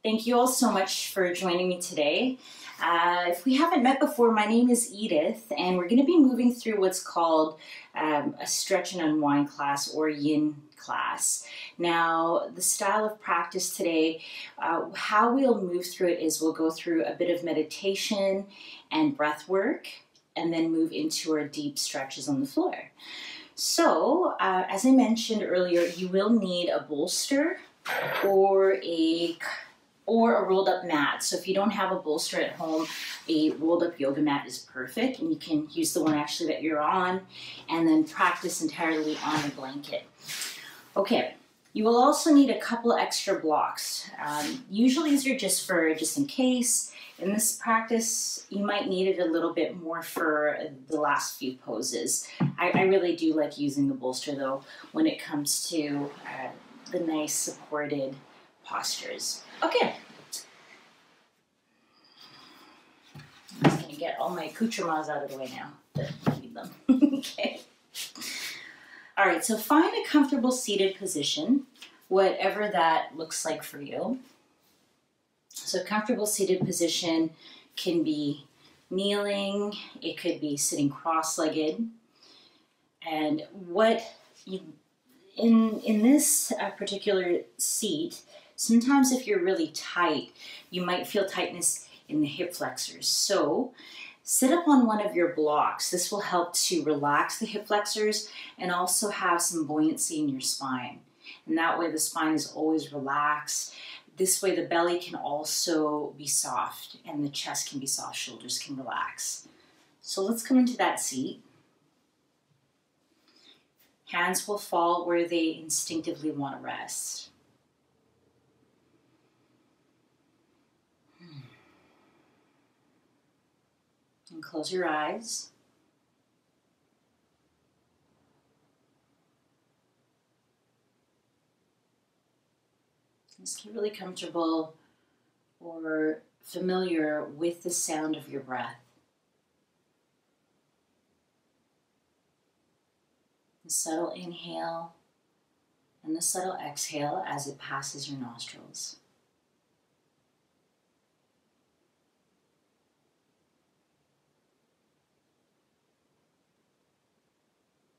Thank you all so much for joining me today. If we haven't met before, my name is Edith, and we're going to be moving through what's called a stretch and unwind class, or Yin class. Now, the style of practice today, how we'll move through it is we'll go through a bit of meditation and breath work, and then move into our deep stretches on the floor. So, as I mentioned earlier, you will need a bolster or a rolled up mat. So if you don't have a bolster at home, a rolled up yoga mat is perfect, and you can use the one actually that you're on and then practice entirely on a blanket. Okay, you will also need a couple extra blocks. Usually these are just in case. In this practice, you might need it a little bit more for the last few poses. I really do like using the bolster though when it comes to the nice supported postures. Okay. I'm just going to get all my accoutrements out of the way now that I need them. Okay. All right, so find a comfortable seated position, whatever that looks like for you. So comfortable seated position can be kneeling, it could be sitting cross-legged. And in this particular seat, sometimes if you're really tight, you might feel tightness in the hip flexors. So sit up on one of your blocks. This will help to relax the hip flexors and also have some buoyancy in your spine. And that way the spine is always relaxed. This way the belly can also be soft and the chest can be soft, shoulders can relax. So let's come into that seat. Hands will fall where they instinctively want to rest. And close your eyes. Just get really comfortable or familiar with the sound of your breath. The subtle inhale and the subtle exhale as it passes your nostrils.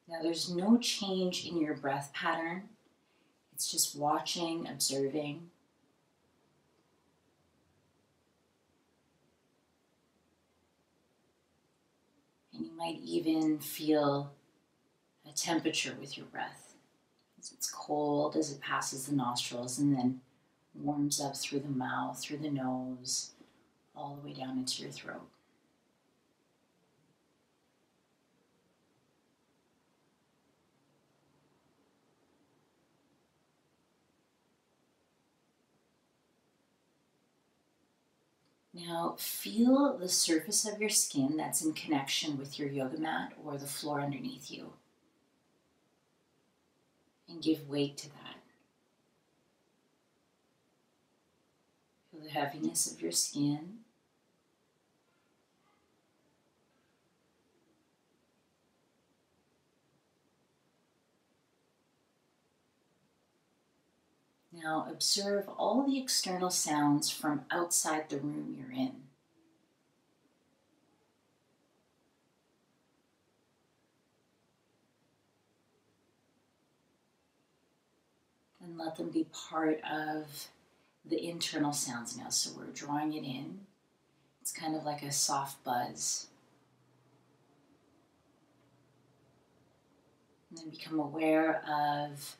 Now there's no change in your breath pattern. It's just watching, observing. And you might even feel a temperature with your breath. As it's cold as it passes the nostrils and then warms up through the mouth, through the nose, all the way down into your throat. Now feel the surface of your skin that's in connection with your yoga mat or the floor underneath you. And give weight to that. Feel the heaviness of your skin. Now observe all the external sounds from outside the room you're in. And let them be part of the internal sounds now. So we're drawing it in. It's kind of like a soft buzz. And then become aware of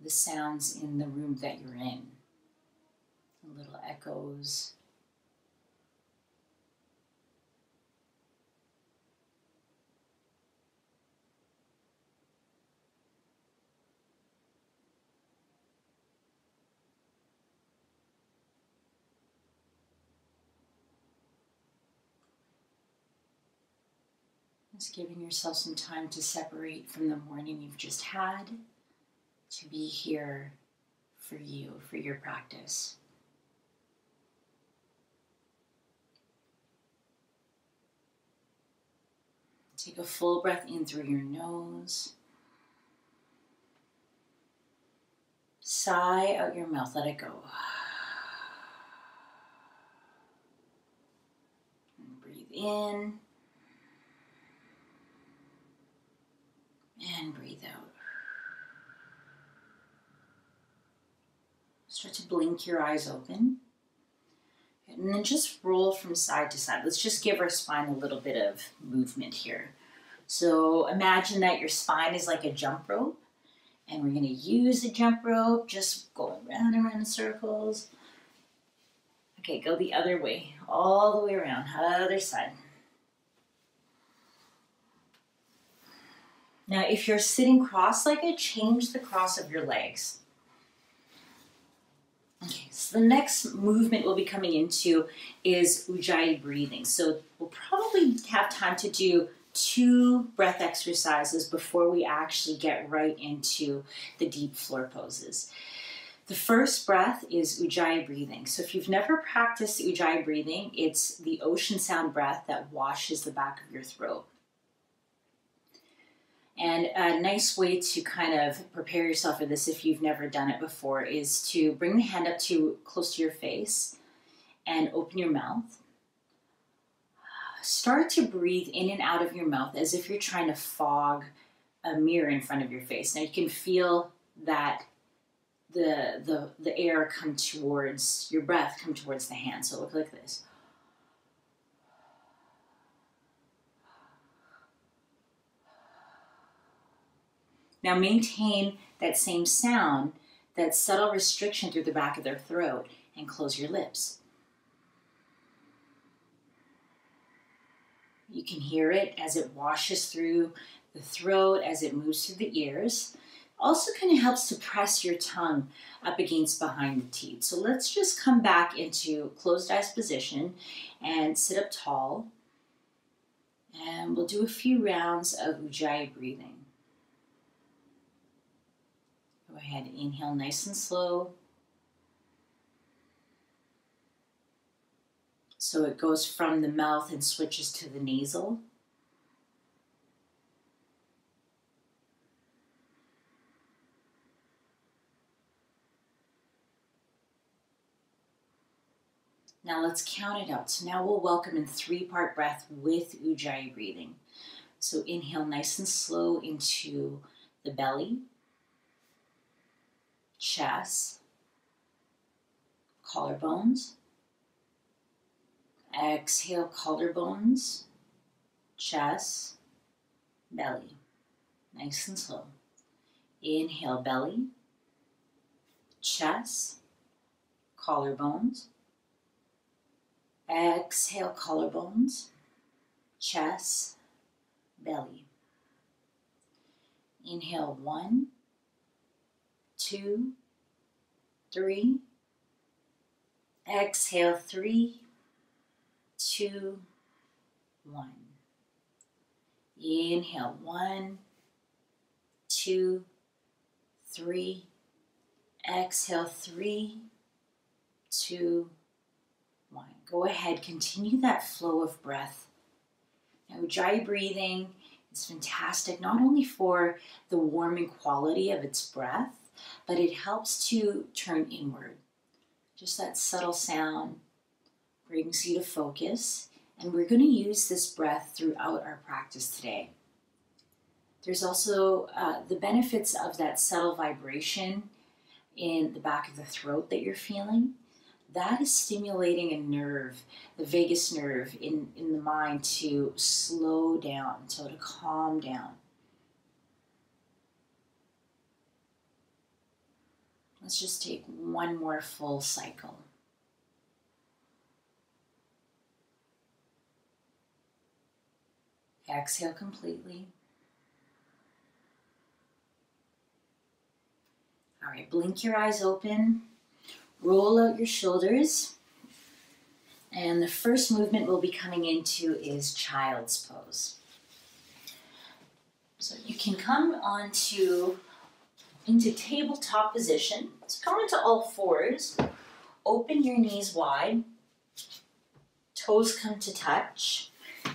the sounds in the room that you're in. The little echoes. Just giving yourself some time to separate from the morning you've just had, to be here for you, for your practice. Take a full breath in through your nose. Sigh out your mouth, let it go. in and breathe out. Start to blink your eyes open. And then just roll from side to side. Let's just give our spine a little bit of movement here. So imagine that your spine is like a jump rope. And we're going to use the jump rope, just going round and round in circles. Okay, go the other way, all the way around, other side. Now, if you're sitting cross-legged, change the cross of your legs. Okay, so the next movement we'll be coming into is Ujjayi breathing. So we'll probably have time to do 2 breath exercises before we actually get right into the deep floor poses. The first breath is Ujjayi breathing. So if you've never practiced Ujjayi breathing, it's the ocean sound breath that washes the back of your throat. And a nice way to kind of prepare yourself for this if you've never done it before is to bring the hand up to close to your face and open your mouth. Start to breathe in and out of your mouth as if you're trying to fog a mirror in front of your face. Now you can feel that the air come towards your breath, come towards the hand. So look like this. Now maintain that same sound, that subtle restriction through the back of their throat, and close your lips. You can hear it as it washes through the throat, as it moves through the ears. Also kind of helps to press your tongue up against behind the teeth. So let's just come back into closed eyes position and sit up tall. And we'll do a few rounds of Ujjayi breathing. Go ahead, inhale nice and slow. So it goes from the mouth and switches to the nasal. Now let's count it out. So now we'll welcome in 3-part breath with Ujjayi breathing. So inhale nice and slow into the belly, chest, collarbones. Exhale, collarbones, chest, belly. Nice and slow. Inhale, belly, chest, collarbones. Exhale, collarbones, chest, belly. Inhale, 1, 2, 3. Exhale, 3, 2, 1. Inhale, 1, 2, 3. Exhale, 3, 2, 1. Go ahead, continue that flow of breath. Now, Ujjayi breathing is fantastic, not only for the warming quality of its breath, but it helps to turn inward. Just that subtle sound brings you to focus, and we're going to use this breath throughout our practice today. There's also the benefits of that subtle vibration in the back of the throat that you're feeling. That is stimulating a nerve, the vagus nerve in the mind, to slow down, so to calm down. Let's just take one more full cycle. Exhale completely. All right, blink your eyes open. Roll out your shoulders. And the first movement we'll be coming into is child's pose. So you can come into tabletop position. So come into all fours. Open your knees wide. Toes come to touch.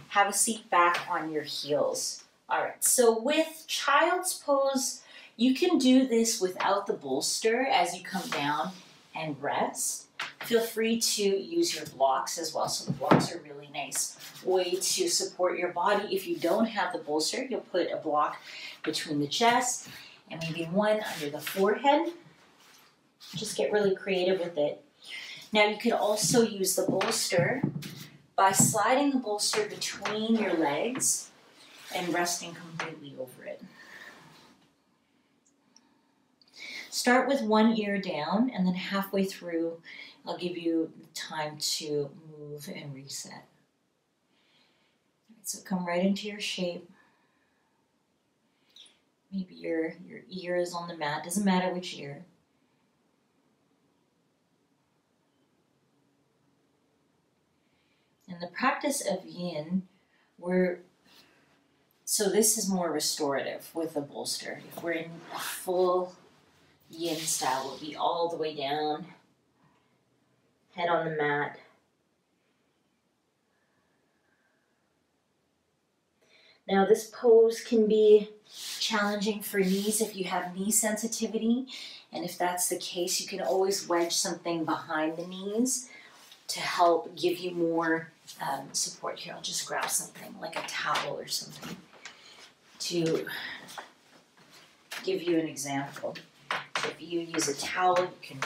Have a seat back on your heels. All right, so with child's pose, you can do this without the bolster as you come down and rest. Feel free to use your blocks as well. So the blocks are a really nice way to support your body. If you don't have the bolster, you'll put a block between the chest and maybe one under the forehead. Just get really creative with it. Now you could also use the bolster by sliding the bolster between your legs and resting completely over it. Start with one ear down, and then halfway through, I'll give you time to move and reset. All right, so come right into your shape. Maybe your ear is on the mat, doesn't matter which ear. In the practice of Yin, so this is more restorative with a bolster. If we're in a full Yin style, we'll be all the way down, head on the mat. Now this pose can be challenging for knees if you have knee sensitivity, and if that's the case, you can always wedge something behind the knees to help give you more support. Here, I'll just grab something like a towel or something to give you an example. If you use a towel, you can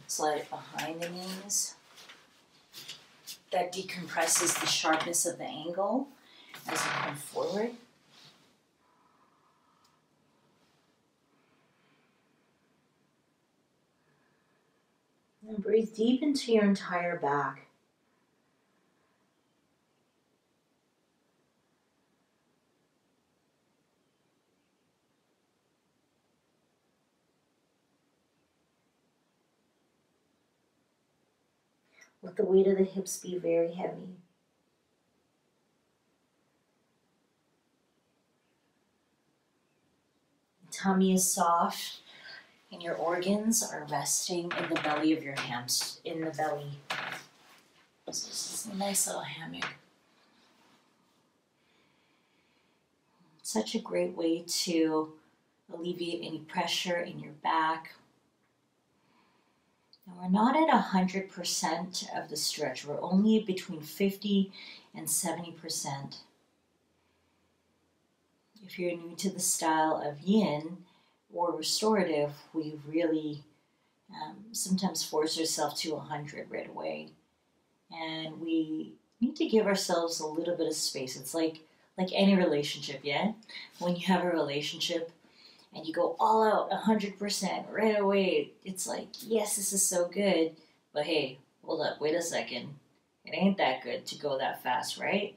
slide it behind the knees. That decompresses the sharpness of the angle as you come forward. And breathe deep into your entire back. Let the weight of the hips be very heavy. Tummy is soft, and your organs are resting in the belly of your hams, in the belly. So this is a nice little hammock. Such a great way to alleviate any pressure in your back. Now we're not at 100% of the stretch. We're only between 50 and 70%. If you're new to the style of Yin or restorative, we really sometimes force ourselves to 100 right away. And we need to give ourselves a little bit of space. It's like any relationship, yeah? When you have a relationship and you go all out 100% right away, it's like, yes, this is so good, but hey, hold up, wait a second. It ain't that good to go that fast, right?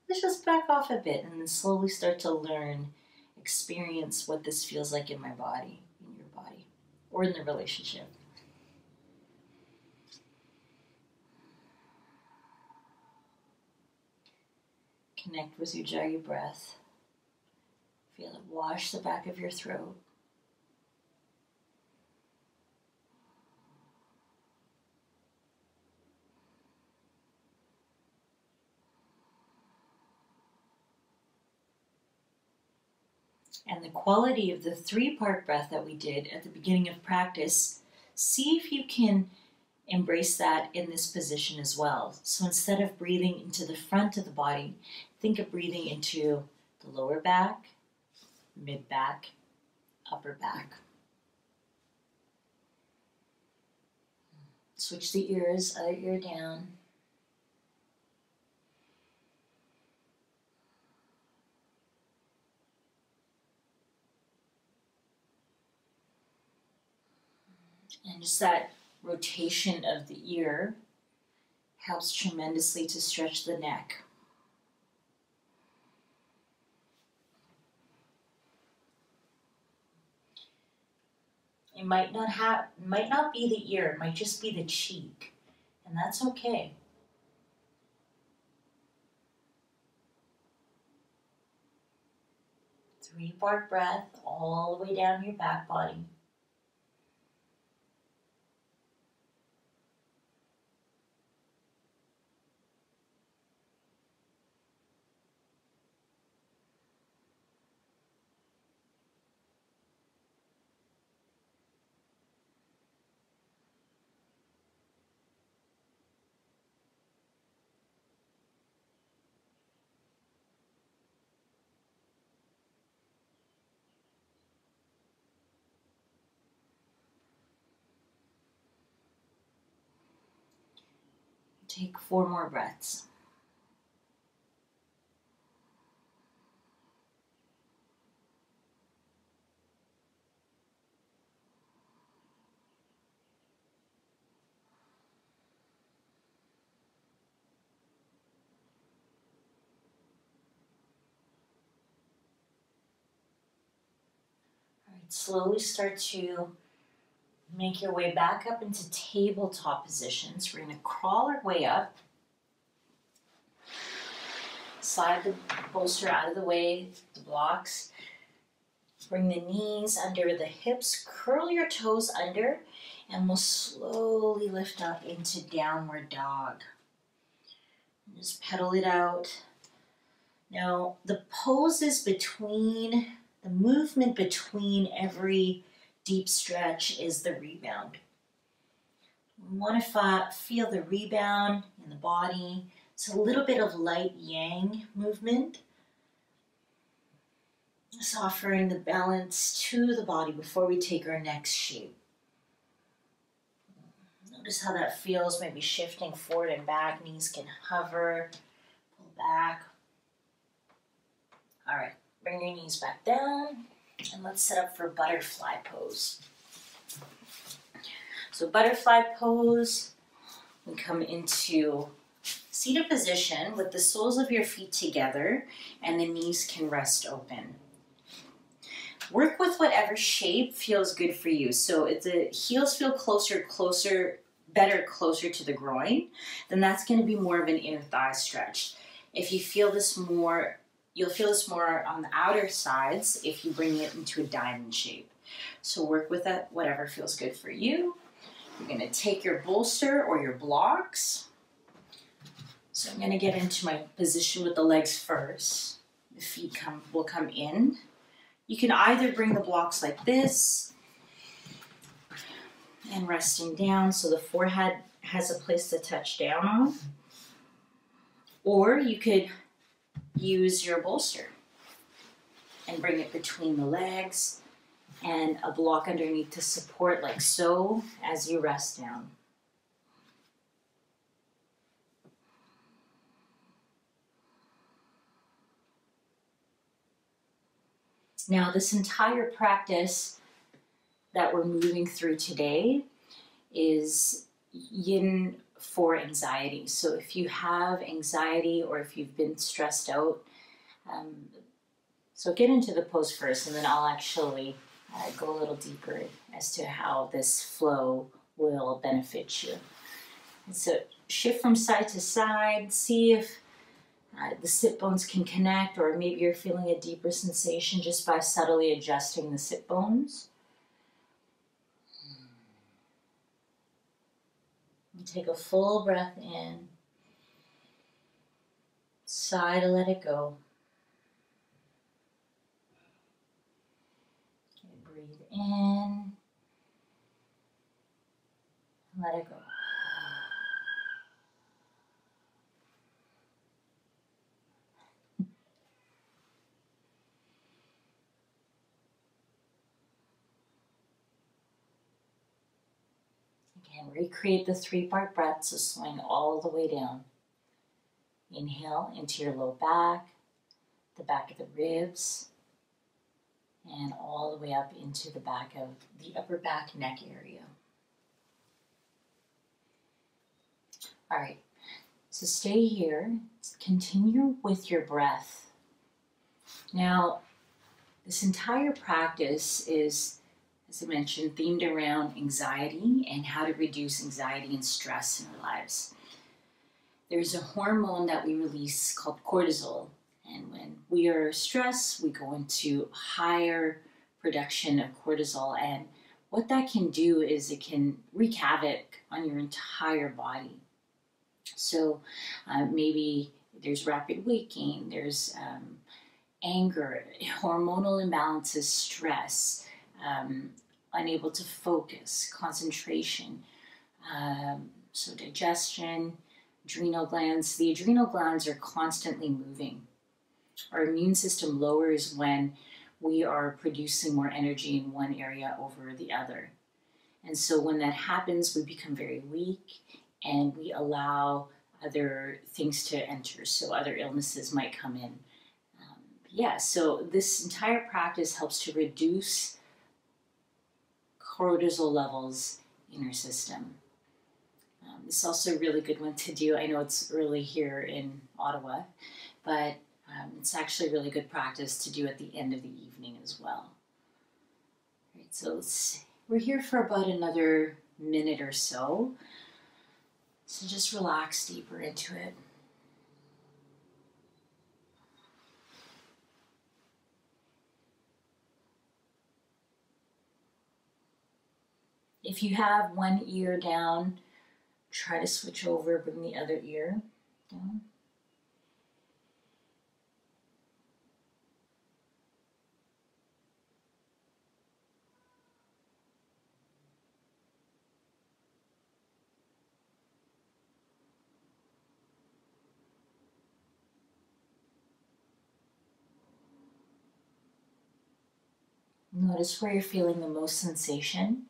Let's just back off a bit and then slowly start to learn, experience what this feels like in my body, in your body, or in the relationship. Connect with your Ujjayi breath. Feel it wash the back of your throat. And the quality of the 3-part breath that we did at the beginning of practice, see if you can embrace that in this position as well. So instead of breathing into the front of the body, think of breathing into the lower back, mid back, upper back. Switch the ears, other ear down. And just that rotation of the ear helps tremendously to stretch the neck. It might not be the ear, it might just be the cheek, and that's okay. Three-part breath all the way down your back body. Take 4 more breaths. All right, slowly start to make your way back up into tabletop positions. We're going to crawl our way up. Slide the bolster out of the way, the blocks. Bring the knees under the hips. Curl your toes under, and we'll slowly lift up into downward dog. Just pedal it out. Now, the poses between, the movement between every deep stretch is the rebound. We want to feel the rebound in the body. It's a little bit of light yang movement. Just offering the balance to the body before we take our next shape. Notice how that feels, maybe shifting forward and back. Knees can hover, pull back. All right, bring your knees back down. And let's set up for butterfly pose. So butterfly pose, we come into seated position with the soles of your feet together and the knees can rest open. Work with whatever shape feels good for you. So if the heels feel better closer to the groin, then that's going to be more of an inner thigh stretch. If you feel this more, you'll feel this more on the outer sides if you bring it into a diamond shape. So work with that, whatever feels good for you. You're going to take your bolster or your blocks. So I'm going to get into my position with the legs first. The feet will come in. You can either bring the blocks like this and resting down so the forehead has a place to touch down on. Or you could use your bolster and bring it between the legs and a block underneath to support like so as you rest down. Now this entire practice that we're moving through today is yin for anxiety. So if you have anxiety or if you've been stressed out, so get into the pose first and then I'll actually go a little deeper as to how this flow will benefit you. And so shift from side to side, see if the sit bones can connect, or maybe you're feeling a deeper sensation just by subtly adjusting the sit bones. And take a full breath in. Sigh to let it go. Okay, breathe in. Let it go. Again, recreate the 3-part breath, so swing all the way down. Inhale into your low back, the back of the ribs, and all the way up into the back of the upper back neck area. All right, so stay here, continue with your breath. Now, this entire practice is, as I mentioned, themed around anxiety and how to reduce anxiety and stress in our lives. There's a hormone that we release called cortisol, and when we are stressed, we go into higher production of cortisol, and what that can do is it can wreak havoc on your entire body. So maybe there's rapid weight gain, there's anger, hormonal imbalances, stress, unable to focus, concentration, so digestion, adrenal glands. The adrenal glands are constantly moving. Our immune system lowers when we are producing more energy in one area over the other. And so when that happens, we become very weak and we allow other things to enter, so other illnesses might come in. Yeah, so this entire practice helps to reduce cortisol levels in our system. It's also a really good one to do. I know it's early here in Ottawa, but it's actually a really good practice to do at the end of the evening as well. All right, so we're here for about another minute or so. So just relax deeper into it. If you have one ear down, try to switch over, bring the other ear down. Notice where you're feeling the most sensation.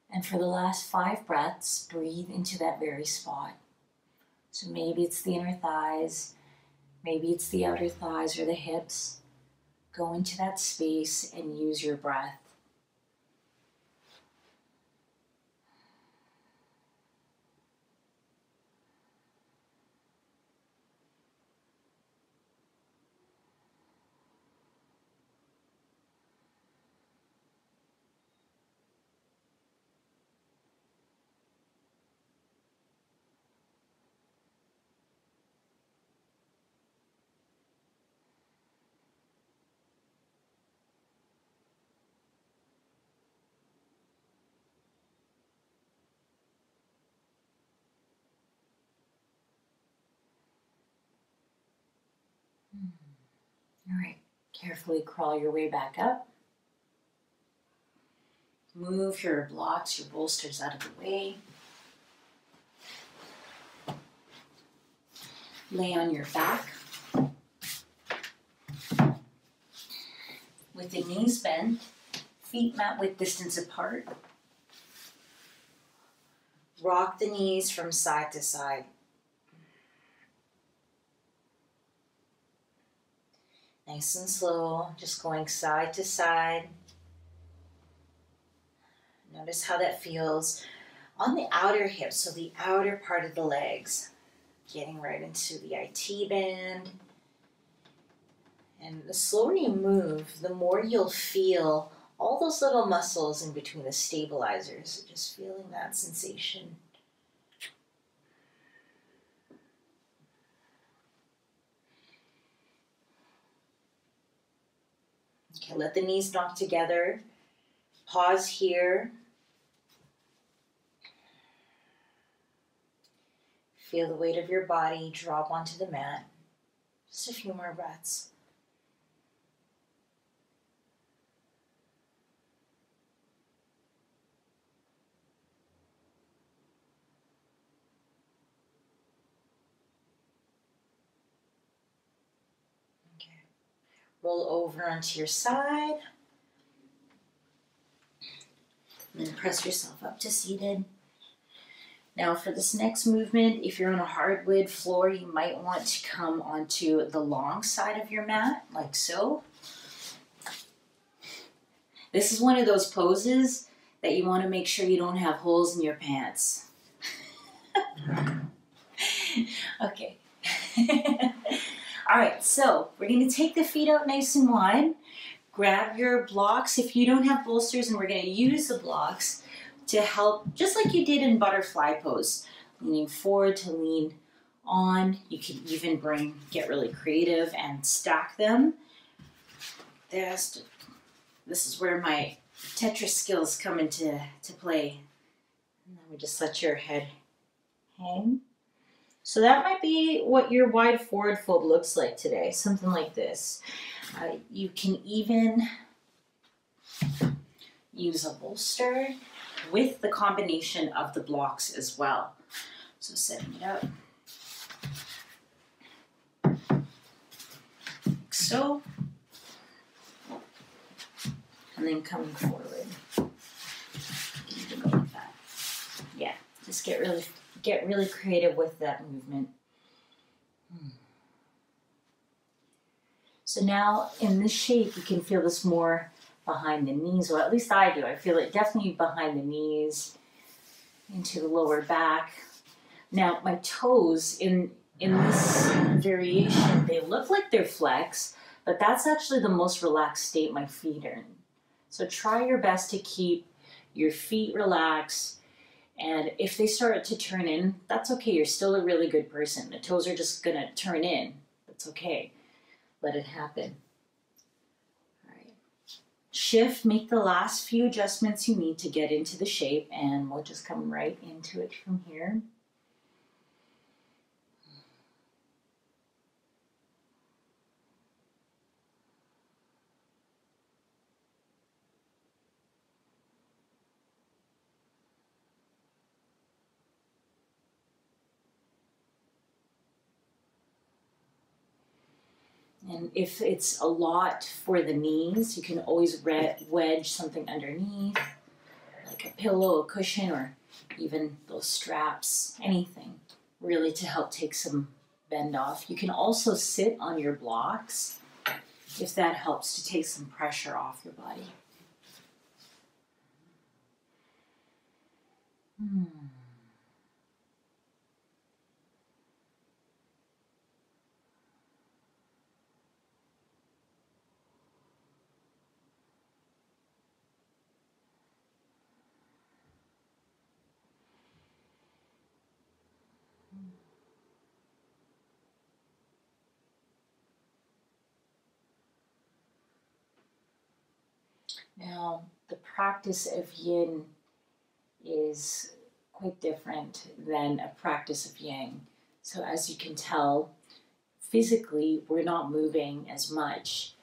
And for the last 5 breaths, breathe into that very spot. So maybe it's the inner thighs, maybe it's the outer thighs or the hips. Go into that space and use your breath. All right, carefully crawl your way back up. Move your blocks, your bolsters out of the way. Lay on your back with the knees bent, feet mat width distance apart. Rock the knees from side to side. Nice and slow, just going side to side. Notice how that feels on the outer hips, so the outer part of the legs. Getting right into the IT band. And the slower you move, the more you'll feel all those little muscles in between the stabilizers. Just feeling that sensation. Okay, let the knees knock together. Pause here. Feel the weight of your body drop onto the mat. Just a few more breaths. Okay. Roll over onto your side. And then press yourself up to seated. Now for this next movement, if you're on a hardwood floor, you might want to come onto the long side of your mat, like so. This is one of those poses that you want to make sure you don't have holes in your pants. Okay. All right, so we're going to take the feet out nice and wide. Grab your blocks if you don't have bolsters, and we're going to use the blocks to help, just like you did in butterfly pose, leaning forward to lean on. You can even get really creative and stack them. This is where my Tetris skills come into play. And then we just let your head hang. So that might be what your wide forward fold looks like today, something like this. You can even use a bolster with the combination of the blocks as well. So setting it up like so, and then coming forward. You can go like that. Yeah, just get really get really creative with that movement. So now in this shape, you can feel this more behind the knees, or at least I do. I feel it definitely behind the knees, into the lower back. Now my toes in this variation, they look like they're flexed, but that's actually the most relaxed state my feet are in. So try your best to keep your feet relaxed, and if they start to turn in, that's okay. You're still a really good person. The toes are just gonna turn in. That's okay. Let it happen. All right. Shift, make the last few adjustments you need to get into the shape, and we'll just come right into it from here. And if it's a lot for the knees, you can always wedge something underneath, like a pillow, a cushion, or even those straps, anything, really to help take some bend off. You can also sit on your blocks if that helps to take some pressure off your body. Now, the practice of yin is quite different than a practice of yang. So as you can tell, physically, we're not moving as much,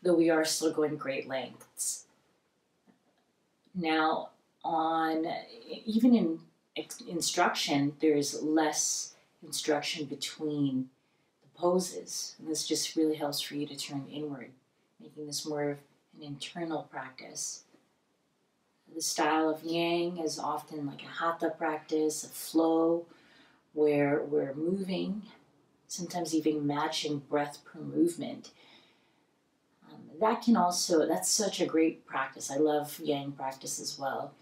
though we are still going great lengths. Now, even in instruction, there's less instruction between the poses. And this just really helps for you to turn inward, making this more of an internal practice. The style of yang is often like a hatha practice, a flow, where we're moving, sometimes even matching breath per movement. That's such a great practice. I love yang practice as well.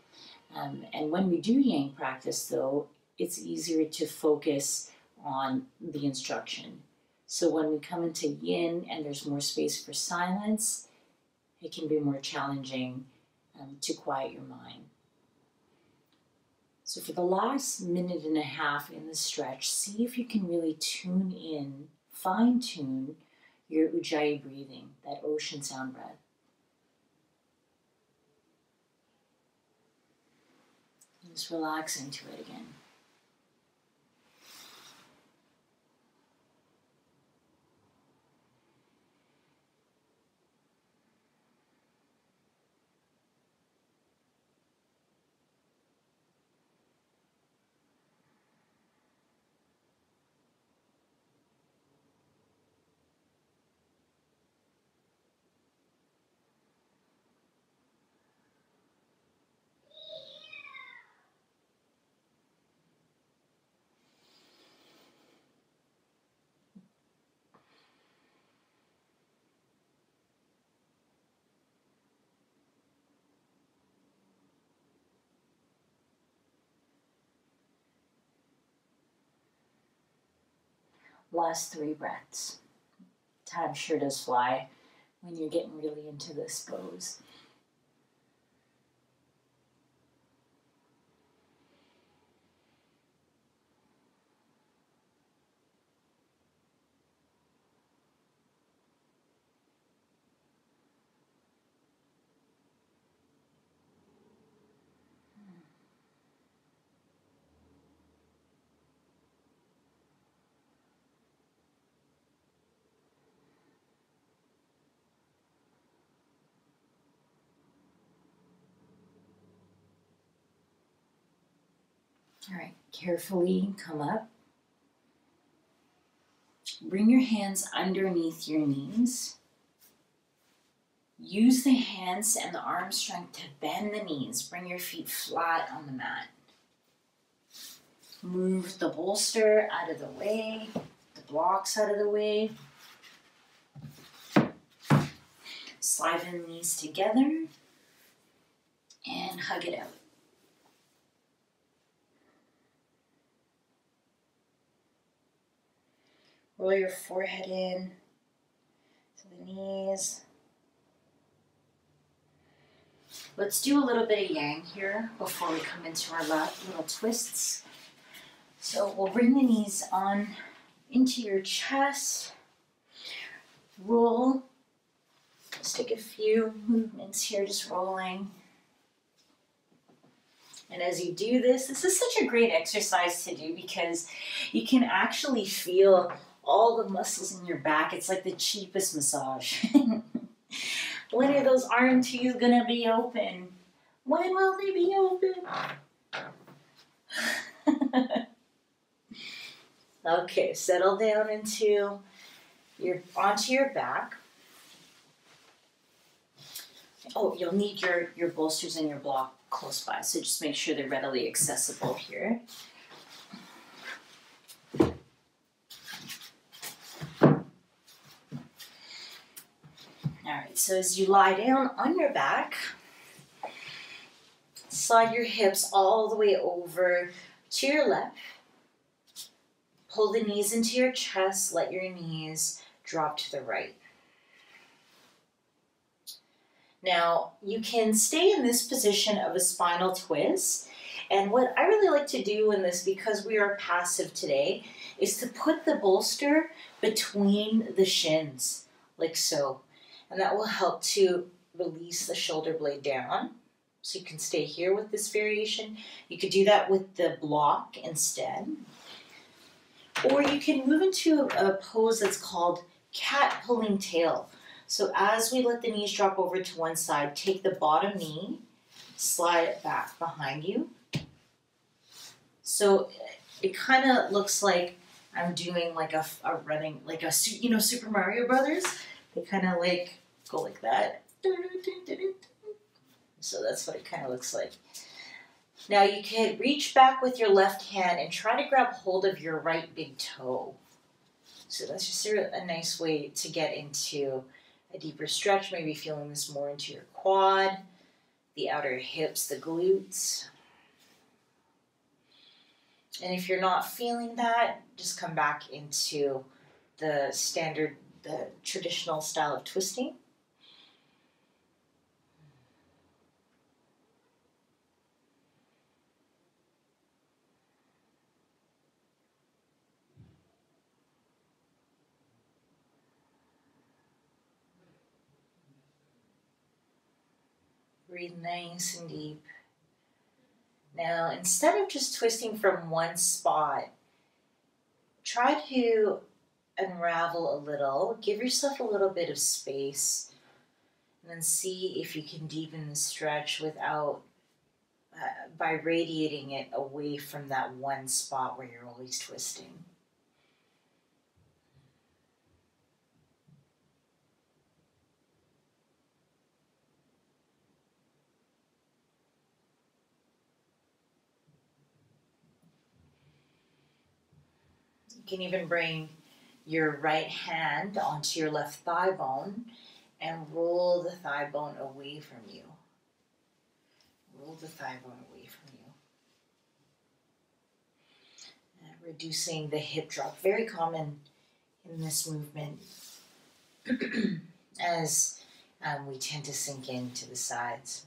And when we do yang practice, though, it's easier to focus on the instruction. So when we come into yin and there's more space for silence, it can be more challenging to quiet your mind. So for the last minute and a half in the stretch, see if you can really tune in, fine-tune your Ujjayi breathing, that ocean sound breath. Just relax into it again. Last 3 breaths. Time sure does fly when you're getting really into this pose. All right, carefully come up. Bring your hands underneath your knees. Use the hands and the arm strength to bend the knees. Bring your feet flat on the mat. Move the bolster out of the way, the blocks out of the way. Slide the knees together and hug it out. Roll your forehead in to the knees. Let's do a little bit of yang here before we come into our little twists. So we'll bring the knees on into your chest. Roll. Let's take a few movements here, just rolling. And as you do this, this is such a great exercise to do because you can actually feel all the muscles in your back. It's like the cheapest massage. When are those arm teeth gonna be open? When will they be open? Okay, settle down onto your back. Oh, you'll need your bolsters and your block close by, so just make sure they're readily accessible here. Alright, so as you lie down on your back, slide your hips all the way over to your left. Pull the knees into your chest, let your knees drop to the right. Now, you can stay in this position of a spinal twist. And what I really like to do in this, because we are passive today, is to put the bolster between the shins, like so. And that will help to release the shoulder blade down. So you can stay here with this variation. You could do that with the block instead. Or you can move into a pose that's called cat pulling tail. So as we let the knees drop over to one side, take the bottom knee, slide it back behind you. So it kind of looks like I'm doing like a running, like a, Super Mario Brothers. They kind of like go like that. So that's what it kind of looks like. Now you can reach back with your left hand and try to grab hold of your right big toe. So that's just a nice way to get into a deeper stretch, maybe feeling this more into your quad, the outer hips, the glutes. And if you're not feeling that, just come back into the traditional style of twisting. Breathe nice and deep. Now, instead of just twisting from one spot, try to unravel a little. Give yourself a little bit of space. And then see if you can deepen the stretch without, by radiating it away from that one spot where you're always twisting. You can even bring your right hand onto your left thigh bone and roll the thigh bone away from you. Roll the thigh bone away from you. And reducing the hip drop. Very common in this movement as we tend to sink into the sides.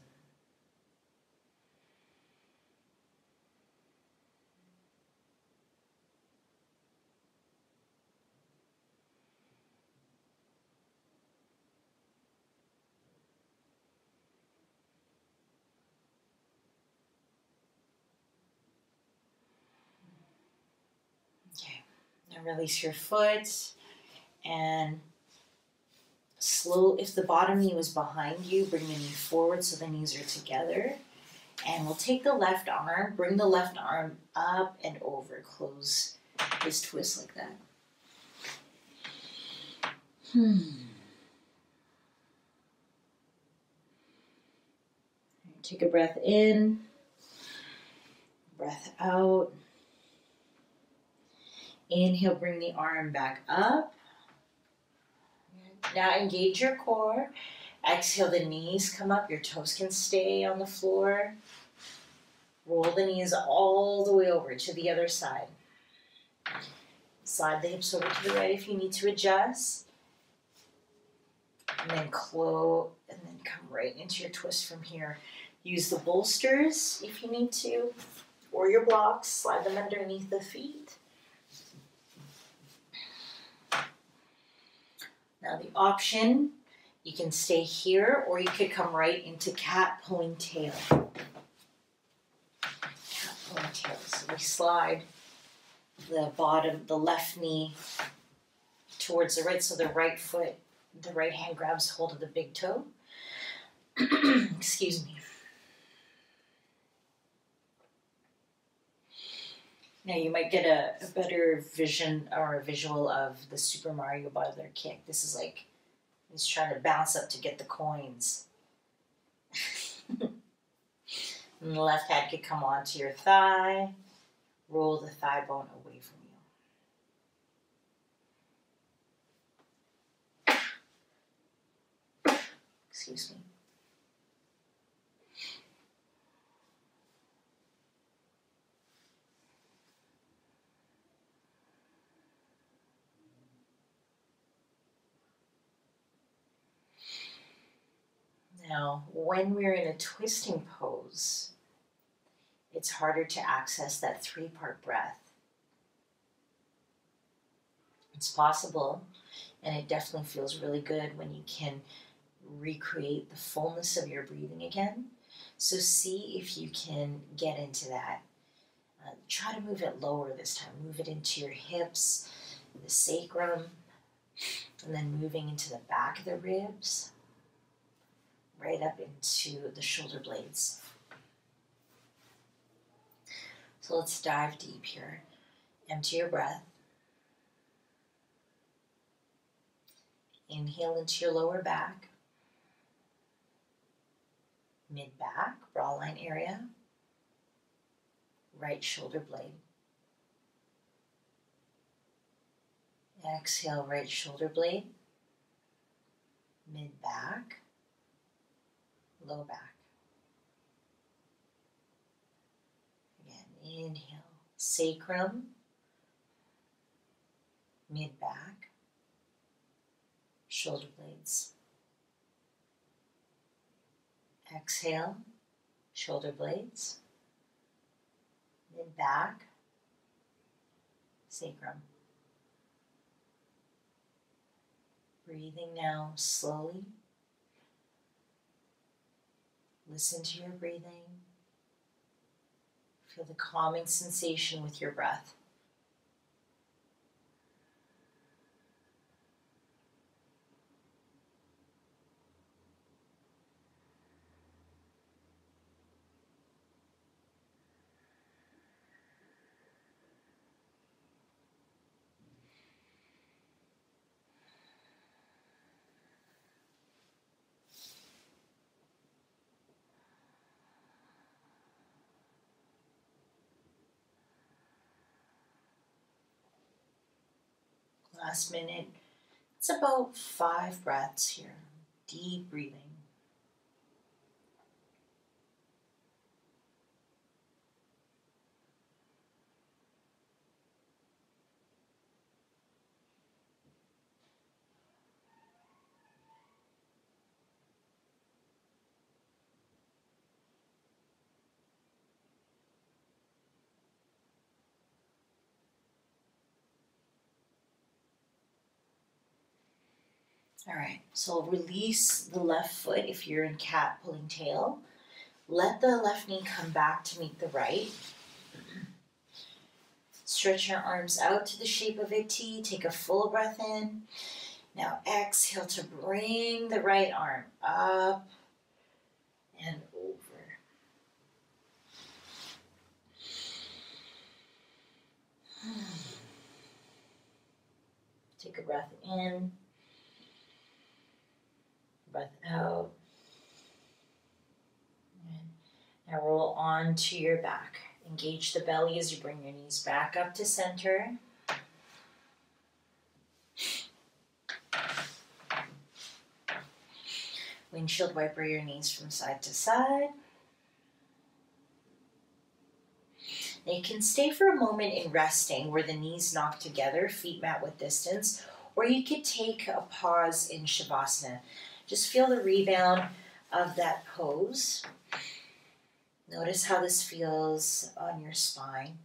Release your foot and if the bottom knee was behind you, bring the knee forward so the knees are together. And we'll take the left arm, bring the left arm up and over. Close this twist like that. Take a breath in, breath out. Inhale, bring the arm back up. Now engage your core. Exhale, the knees come up. Your toes can stay on the floor. Roll the knees all the way over to the other side. Slide the hips over to the right if you need to adjust. And then close, and then come right into your twist from here. Use the bolsters if you need to, or your blocks. Slide them underneath the feet. Now the option, you can stay here, or you could come right into cat pulling tail. Cat pulling tail. So we slide the bottom, the left knee towards the right, so the right foot, the right hand grabs hold of the big toe. Excuse me. Now you might get a better vision or a visual of the Super Mario Brother kick. This is like he's trying to bounce up to get the coins. And the left hand could come onto your thigh. Roll the thigh bone away from you. Excuse me. Now, when we're in a twisting pose, it's harder to access that 3-part breath. It's possible, and it definitely feels really good when you can recreate the fullness of your breathing again. So see if you can get into that. Try to move it lower this time. Move it into your hips, the sacrum, and then moving into the back of the ribs, right up into the shoulder blades. So let's dive deep here. Empty your breath. Inhale into your lower back, mid-back, bra line area, right shoulder blade. Exhale, right shoulder blade, mid-back, low back. Again, inhale, sacrum, mid-back, shoulder blades. Exhale, shoulder blades, mid-back, sacrum. Breathing now slowly. Listen to your breathing. Feel the calming sensation with your breath. Last minute, it's about 5 breaths here. Deep breathing. All right, so release the left foot if you're in cat pulling tail. Let the left knee come back to meet the right. Stretch your arms out to the shape of a T. Take a full breath in. Now exhale to bring the right arm up and over. Take a breath in. Breath out. And now roll onto your back. Engage the belly as you bring your knees back up to center. Windshield wiper your knees from side to side. Now you can stay for a moment in resting where the knees knock together, feet mat width distance, or you could take a pause in Shavasana. Just feel the rebound of that pose. Notice how this feels on your spine.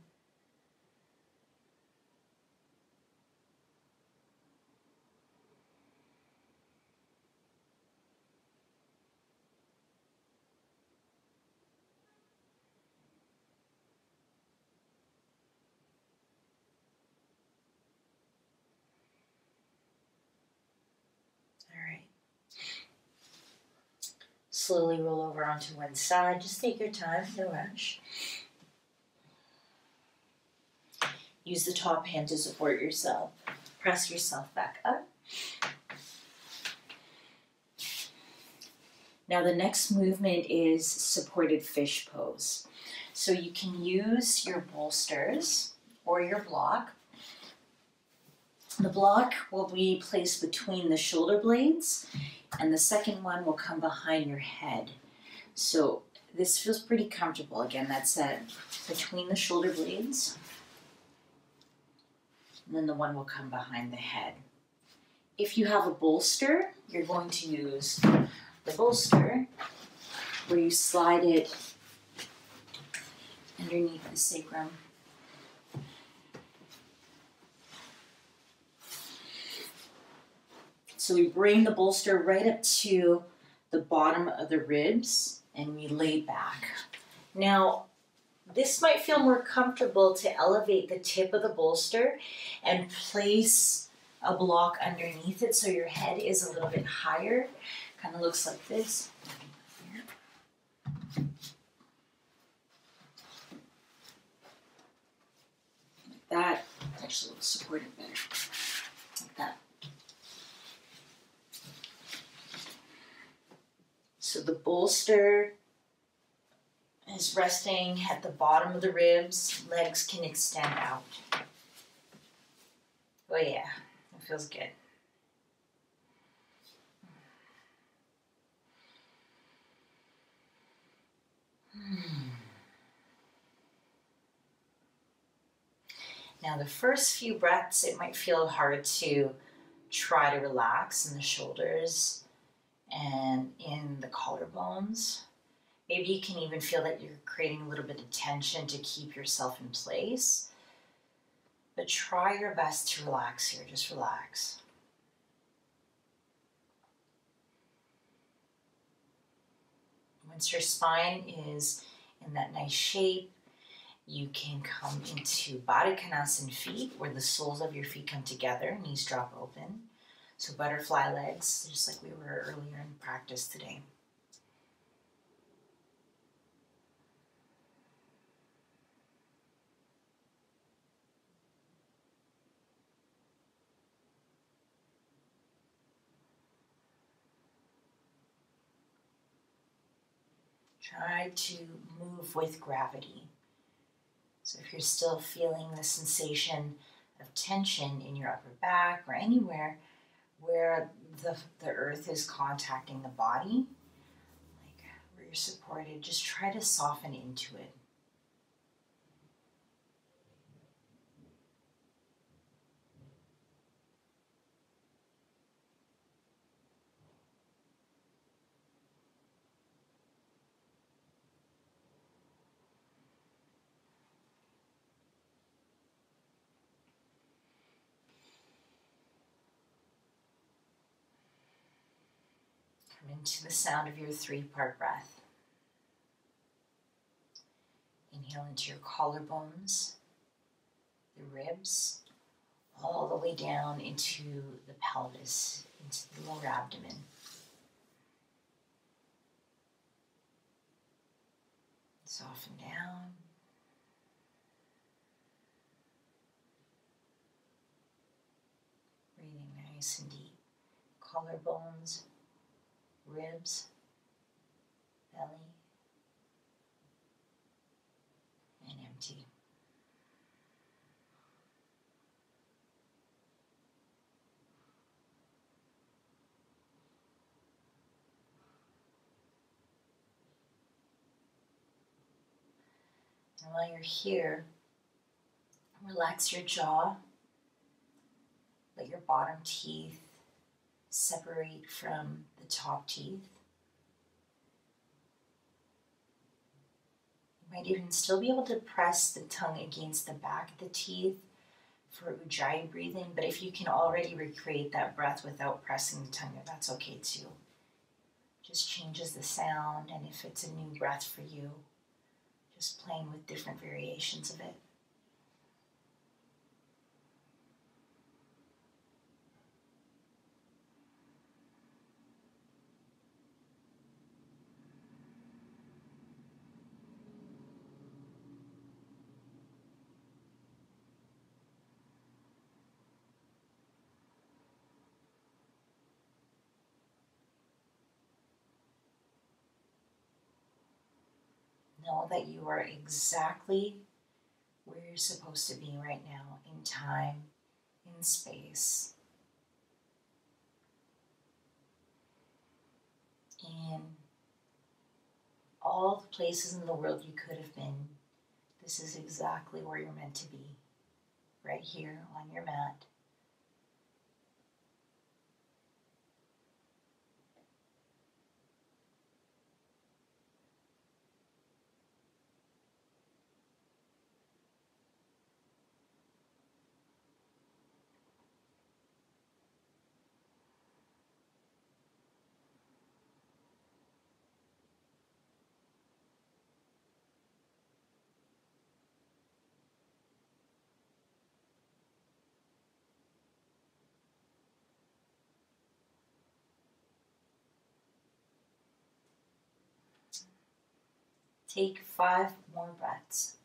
Slowly roll over onto one side. Just take your time, no rush. Use the top hand to support yourself. Press yourself back up. Now the next movement is supported fish pose. So you can use your bolsters or your block. The block will be placed between the shoulder blades, and the second one will come behind your head. So this feels pretty comfortable. Again, that's between the shoulder blades. And then the one will come behind the head. If you have a bolster, you're going to use the bolster where you slide it underneath the sacrum. So we bring the bolster right up to the bottom of the ribs and we lay back. Now, this might feel more comfortable to elevate the tip of the bolster and place a block underneath it so your head is a little bit higher. Kind of looks like this. Like that. Actually, will support it better. Like that. So the bolster is resting at the bottom of the ribs. Legs can extend out. Oh yeah, it feels good. Now the first few breaths, it might feel hard to try to relax in the shoulders and in the collarbones. Maybe you can even feel that you're creating a little bit of tension to keep yourself in place. But try your best to relax here, just relax. Once your spine is in that nice shape, you can come into Baddha Konasana feet, where the soles of your feet come together, knees drop open. So butterfly legs, just like we were earlier in practice today. Try to move with gravity. So if you're still feeling the sensation of tension in your upper back or anywhere where the earth is contacting the body, like where you're supported, just try to soften into it. Into the sound of your 3-part breath. Inhale into your collarbones, the ribs, all the way down into the pelvis, into the lower abdomen. Soften down. Breathing nice and deep. Collarbones, ribs, belly, and empty. And while you're here, relax your jaw. Let your bottom teeth separate from the top teeth. You might even still be able to press the tongue against the back of the teeth for Ujjayi breathing, but if you can already recreate that breath without pressing the tongue, that's okay too. Just changes the sound, and if it's a new breath for you, just playing with different variations of it. Know that you are exactly where you're supposed to be right now, in time, in space, in all the places in the world you could have been. This is exactly where you're meant to be, right here on your mat. Take 5 more breaths.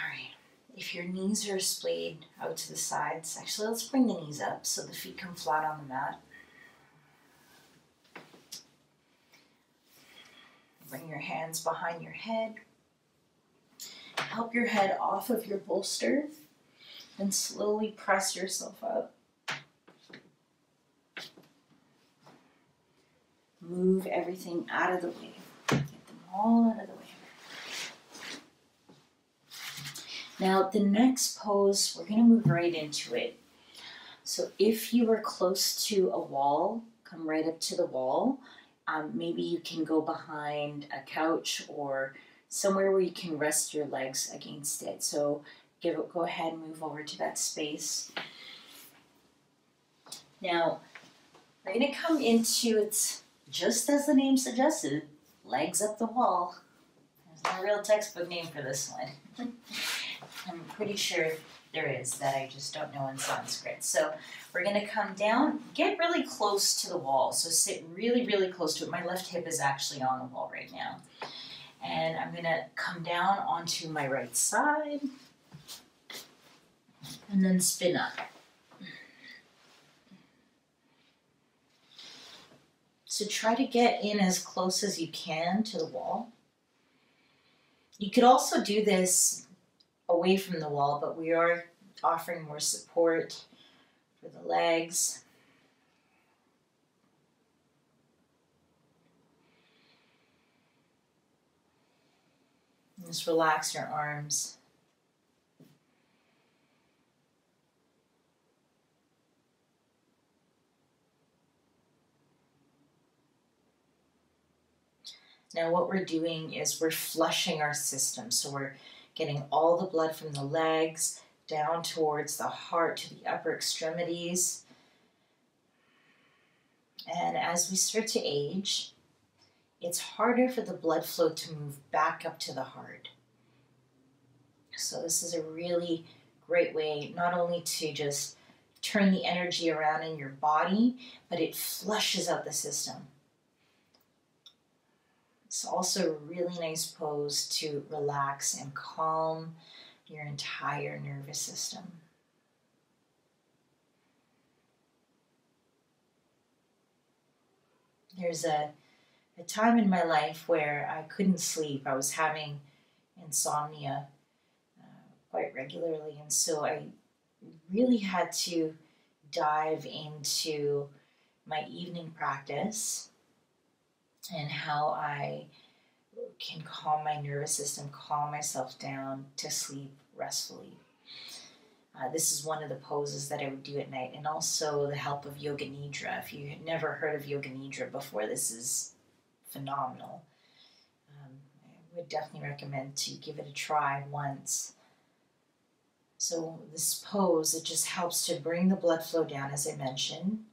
Alright, if your knees are splayed out to the sides, actually let's bring the knees up so the feet come flat on the mat. Bring your hands behind your head. Help your head off of your bolster and slowly press yourself up. Move everything out of the way. Get them all out of the way. Now, the next pose, we're going to move right into it. So if you are close to a wall, come right up to the wall. Maybe you can go behind a couch or somewhere where you can rest your legs against it. So go ahead and move over to that space. Now, we're going to come into it just as the name suggested, legs up the wall. There's no real textbook name for this one. I'm pretty sure there is, that I just don't know in Sanskrit. So we're going to come down, get really close to the wall. So sit really, really close to it. My left hip is actually on the wall right now. And I'm going to come down onto my right side and then spin up. So try to get in as close as you can to the wall. You could also do this away from the wall, but we are offering more support for the legs. Just relax your arms. Now what we're doing is we're flushing our system. So we're getting all the blood from the legs down towards the heart, to the upper extremities. And as we start to age, it's harder for the blood flow to move back up to the heart. So this is a really great way not only to just turn the energy around in your body, but it flushes out the system. It's also a really nice pose to relax and calm your entire nervous system. There's a time in my life where I couldn't sleep. I was having insomnia quite regularly, and so I really had to dive into my evening practice and how I can calm my nervous system, calm myself down to sleep restfully. This is one of the poses that I would do at night, and also the help of Yoga Nidra. If you had never heard of Yoga Nidra before, this is phenomenal. I would definitely recommend to give it a try once. So this pose, it just helps to bring the blood flow down, as I mentioned,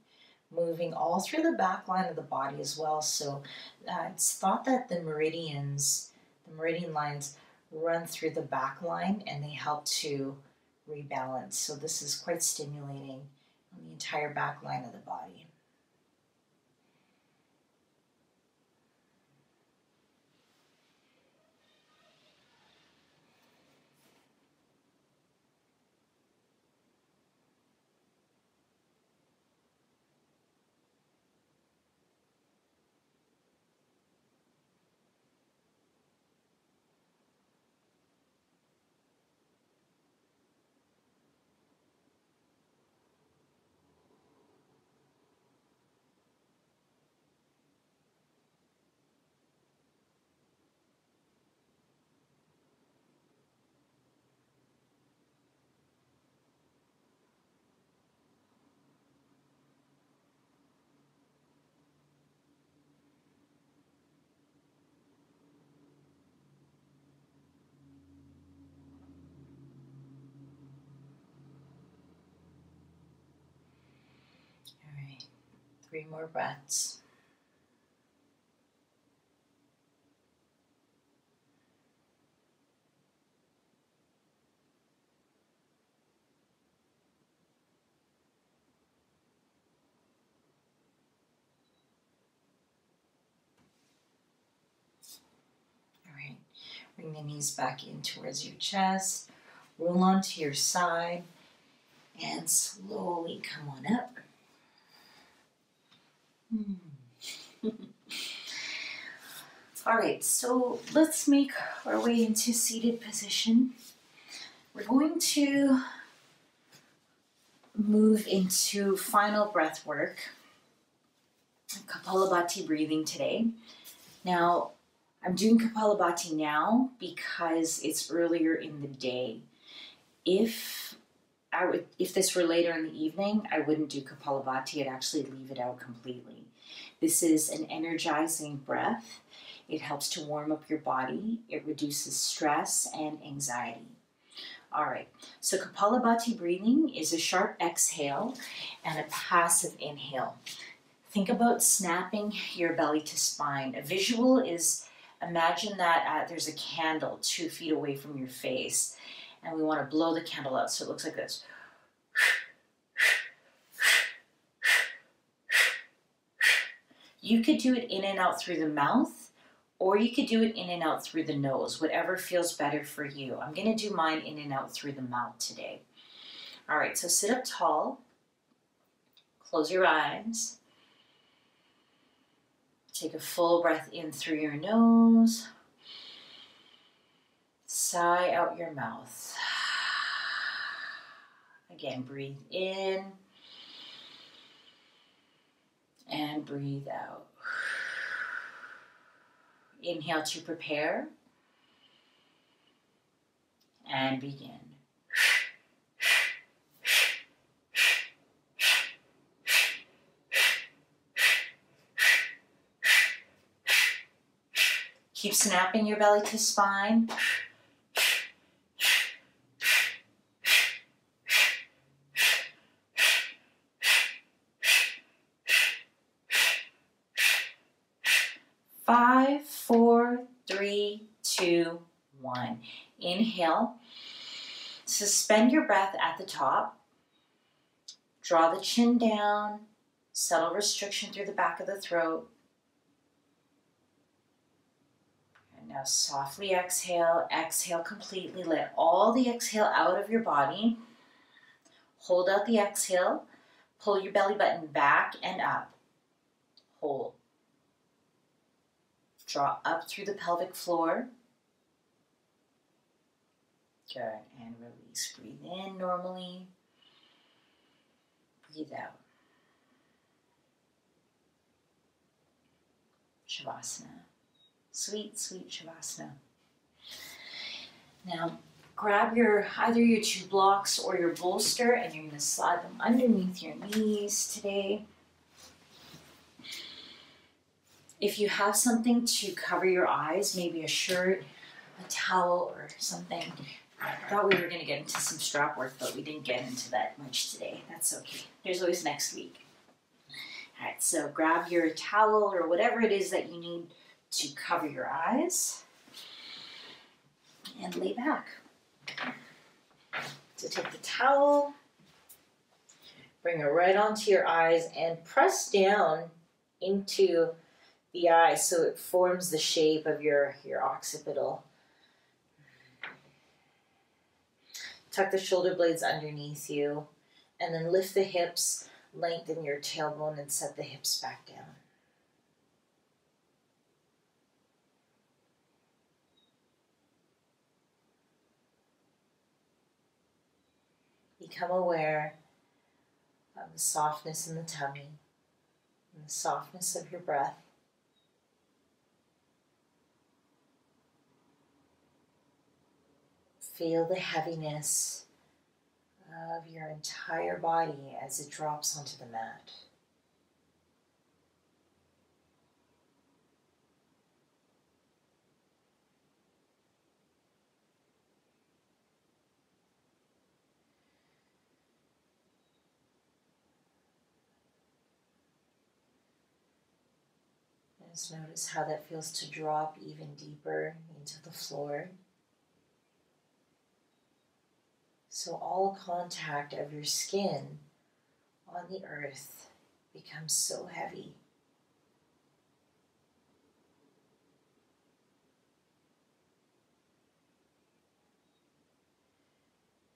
moving all through the back line of the body as well. So it's thought that the meridian lines run through the back line and they help to rebalance. So this is quite stimulating on the entire back line of the body. All right, 3 more breaths. Bring the knees back in towards your chest. Roll onto your side and slowly come on up. All right, so let's make our way into seated position. We're going to move into final breath work, Kapalabhati breathing today. Now, I'm doing Kapalabhati now because it's earlier in the day. If this were later in the evening, I wouldn't do Kapalabhati. I'd actually leave it out completely. This is an energizing breath. It helps to warm up your body. It reduces stress and anxiety. All right, so Kapalabhati breathing is a sharp exhale and a passive inhale. Think about snapping your belly to spine. A visual is, imagine that there's a candle 2 feet away from your face, and we want to blow the candle out so it looks like this. You could do it in and out through the mouth, or you could do it in and out through the nose, whatever feels better for you. I'm going to do mine in and out through the mouth today. All right, so sit up tall, close your eyes. Take a full breath in through your nose. Sigh out your mouth. Again, breathe in and breathe out. Inhale to prepare and begin. Keep snapping your belly to spine. 3, 2, 1. Inhale. Suspend your breath at the top. Draw the chin down. Subtle restriction through the back of the throat. And now softly exhale. Exhale completely. Let all the exhale out of your body. Hold out the exhale. Pull your belly button back and up. Hold. Draw up through the pelvic floor. Good. And release. Breathe in normally. Breathe out. Shavasana. Sweet, sweet Shavasana. Now, grab either your 2 blocks or your bolster, and you're going to slide them underneath your knees today. If you have something to cover your eyes, maybe a shirt, a towel, or something. I thought we were going to get into some strap work, but we didn't get into that much today. That's okay. There's always next week. All right, so grab your towel or whatever it is that you need to cover your eyes and lay back. So take the towel, bring it right onto your eyes and press down into the eye so it forms the shape of your occipital. Tuck the shoulder blades underneath you and then lift the hips, lengthen your tailbone and set the hips back down. Become aware of the softness in the tummy and the softness of your breath. Feel the heaviness of your entire body as it drops onto the mat. Just notice how that feels to drop even deeper into the floor. So all contact of your skin on the earth becomes so heavy.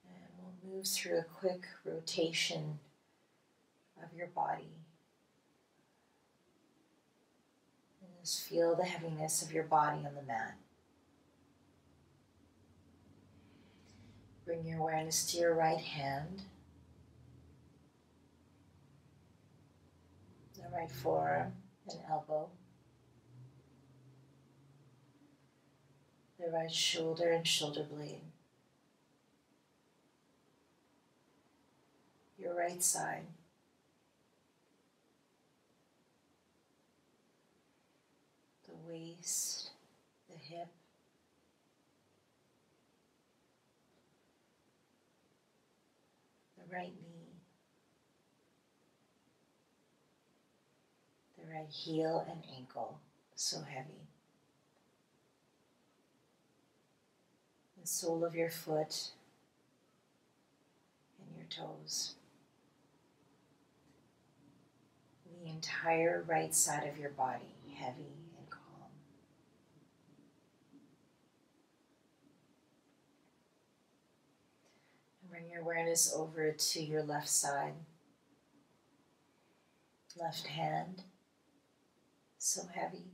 And we'll move through a quick rotation of your body. And just feel the heaviness of your body on the mat. Bring your awareness to your right hand, the right forearm and elbow, the right shoulder and shoulder blade, your right side, the waist, the hip, the right knee, the right heel and ankle, so heavy. The sole of your foot and your toes. The entire right side of your body, heavy and calm. And bring your awareness over to your left side. Left hand, so heavy.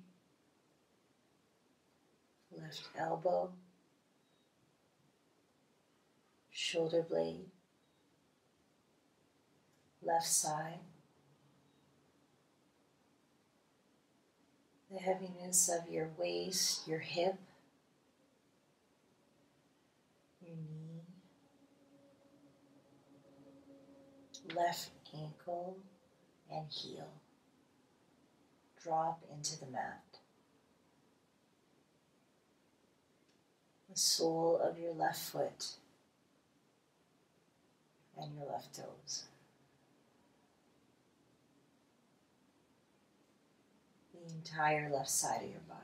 Left elbow, shoulder blade, left side. The heaviness of your waist, your hip, your knee, left ankle and heel. Drop into the mat. The sole of your left foot and your left toes. The entire left side of your body.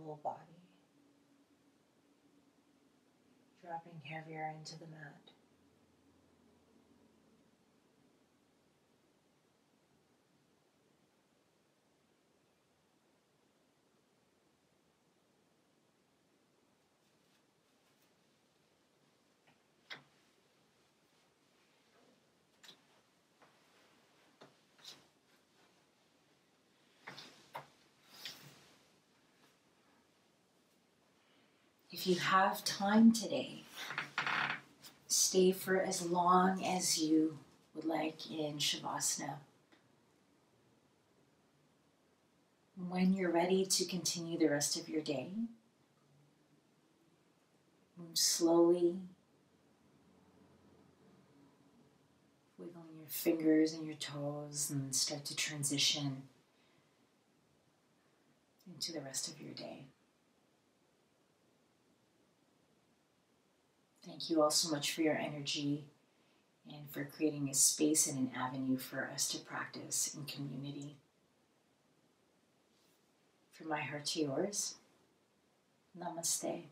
whole body, dropping heavier into the mat. If you have time today, stay for as long as you would like in Shavasana. When you're ready to continue the rest of your day, move slowly, wiggling your fingers and your toes, and start to transition into the rest of your day. Thank you all so much for your energy and for creating a space and an avenue for us to practice in community. From my heart to yours, namaste.